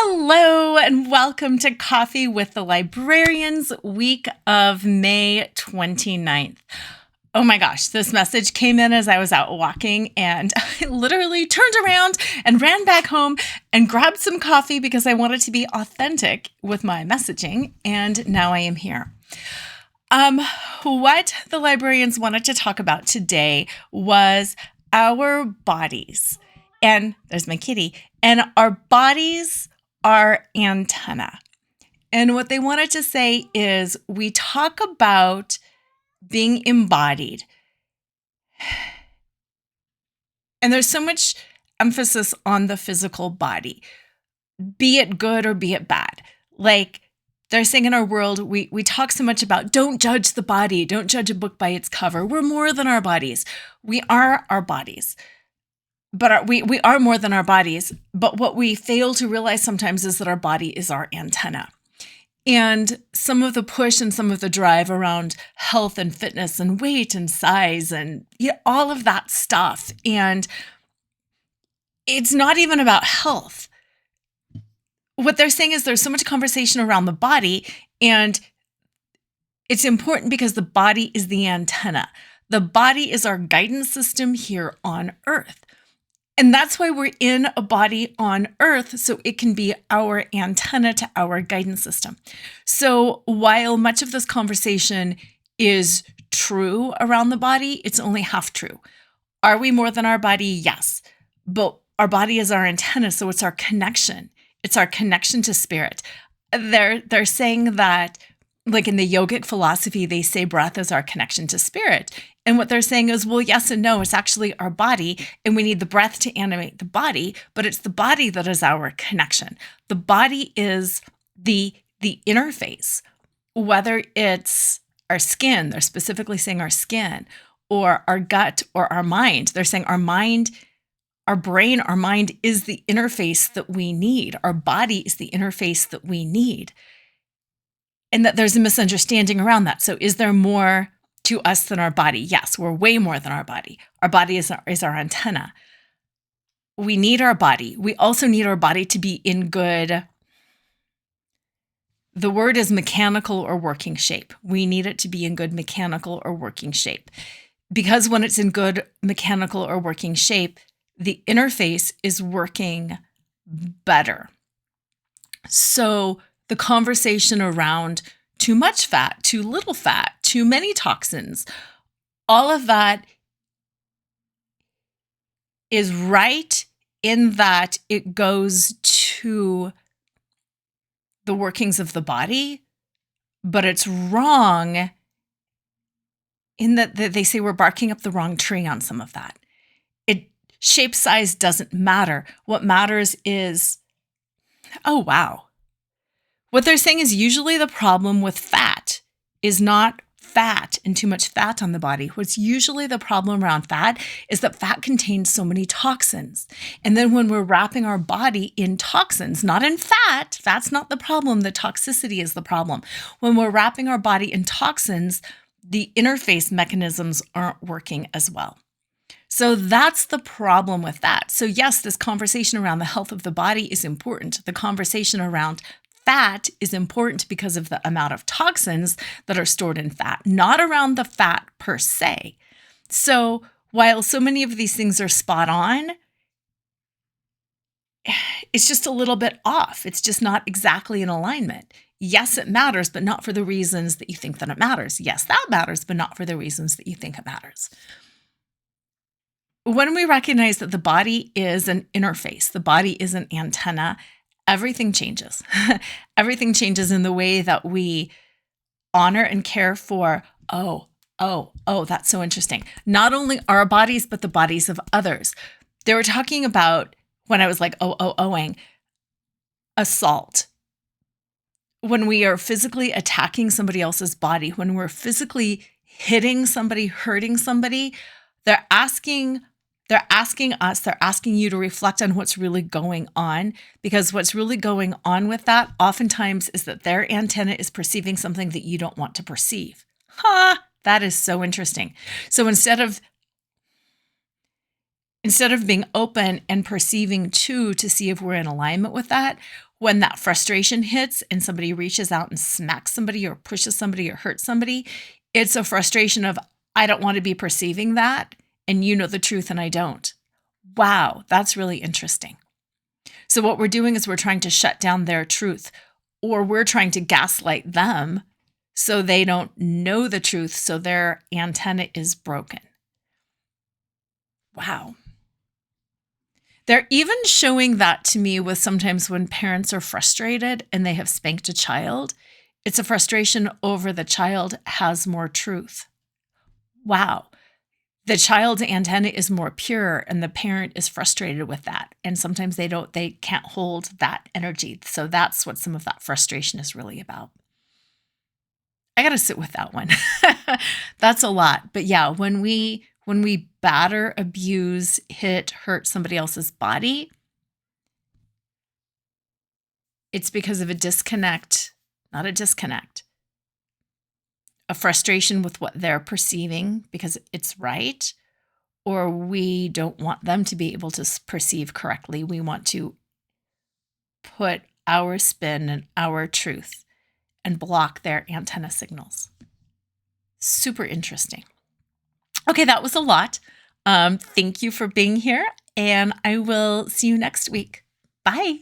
Hello and welcome to Coffee with the Librarians, week of May 29th. Oh my gosh, this message came in as I was out walking and I literally turned around and ran back home and grabbed some coffee because I wanted to be authentic with my messaging, and now I am here. What the librarians wanted to talk about today was our bodies. And there's my kitty. And our bodies are antenna. And what they wanted to say is we talk about being embodied. And there's so much emphasis on the physical body, be it good or be it bad. Like they're saying in our world, we talk so much about don't judge the body, don't judge a book by its cover. We're more than our bodies. We are our bodies. But we are more than our bodies. But what we fail to realize sometimes is that our body is our antenna. And some of the push and some of the drive around health and fitness and weight and size and all of that stuff. And it's not even about health. What they're saying is there's so much conversation around the body, and it's important because the body is the antenna. The body is our guidance system here on Earth. And that's why we're in a body on Earth, so it can be our antenna to our guidance system. So while much of this conversation is true around the body, it's only half true. Are we more than our body? Yes. But our body is our antenna, so it's our connection. It's our connection to spirit. They're saying that, like in the yogic philosophy, they say breath is our connection to spirit. And what they're saying is, well, yes and no, it's actually our body, and we need the breath to animate the body, but it's the body that is our connection. The body is the interface, whether it's our skin, they're specifically saying our skin, or our gut, or our mind. They're saying our mind, our brain, our mind is the interface that we need. Our body is the interface that we need. And that there's a misunderstanding around that. So is there more to us than our body? Yes, we're way more than our body. Our body is our antenna. We need our body. We also need our body to be in good, the word is mechanical or working shape. We need it to be in good mechanical or working shape. Because when it's in good mechanical or working shape, the interface is working better. So the conversation around too much fat, too little fat, too many toxins, all of that is right in that it goes to the workings of the body, but it's wrong in that they say we're barking up the wrong tree on some of that. Shape size doesn't matter. What matters is, oh, wow. What they're saying is usually the problem with fat is not fat and too much fat on the body. What's usually the problem around fat is that fat contains so many toxins. And then when we're wrapping our body in toxins, not in fat, that's not the problem. The toxicity is the problem. When we're wrapping our body in toxins, the interface mechanisms aren't working as well. So that's the problem with that. So yes, this conversation around the health of the body is important. The conversation around fat is important because of the amount of toxins that are stored in fat, not around the fat per se. So while so many of these things are spot on, it's just a little bit off. It's just not exactly in alignment. Yes, it matters, but not for the reasons that you think that it matters. Yes, that matters, but not for the reasons that you think it matters. When we recognize that the body is an interface, the body is an antenna, everything changes. Everything changes in the way that we honor and care for, oh, that's so interesting. Not only our bodies, but the bodies of others. They were talking about, when I was like, ohing, assault. When we are physically attacking somebody else's body, when we're physically hitting somebody, hurting somebody, they're asking you to reflect on what's really going on, because what's really going on with that oftentimes is that their antenna is perceiving something that you don't want to perceive. That is so interesting. So instead of Instead of being open and perceiving too to see if we're in alignment with that, when that frustration hits and somebody reaches out and smacks somebody or pushes somebody or hurts somebody, it's a frustration of, I don't want to be perceiving that, and you know the truth and I don't. Wow, that's really interesting. So what we're doing is we're trying to shut down their truth, or we're trying to gaslight them so they don't know the truth, so their antenna is broken. Wow. They're even showing that to me with sometimes when parents are frustrated and they have spanked a child, it's a frustration over the child has more truth. Wow. The child's antenna is more pure and the parent is frustrated with that. And sometimes they can't hold that energy. So that's what some of that frustration is really about. I got to sit with that one. That's a lot. But yeah, when we batter, abuse, hurt somebody else's body, it's because of a disconnect, not a disconnect, a frustration with what they're perceiving because it's right, or we don't want them to be able to perceive correctly. We want to put our spin and our truth and block their antenna signals. Super interesting. Okay, that was a lot. Thank you for being here, and I will see you next week. Bye.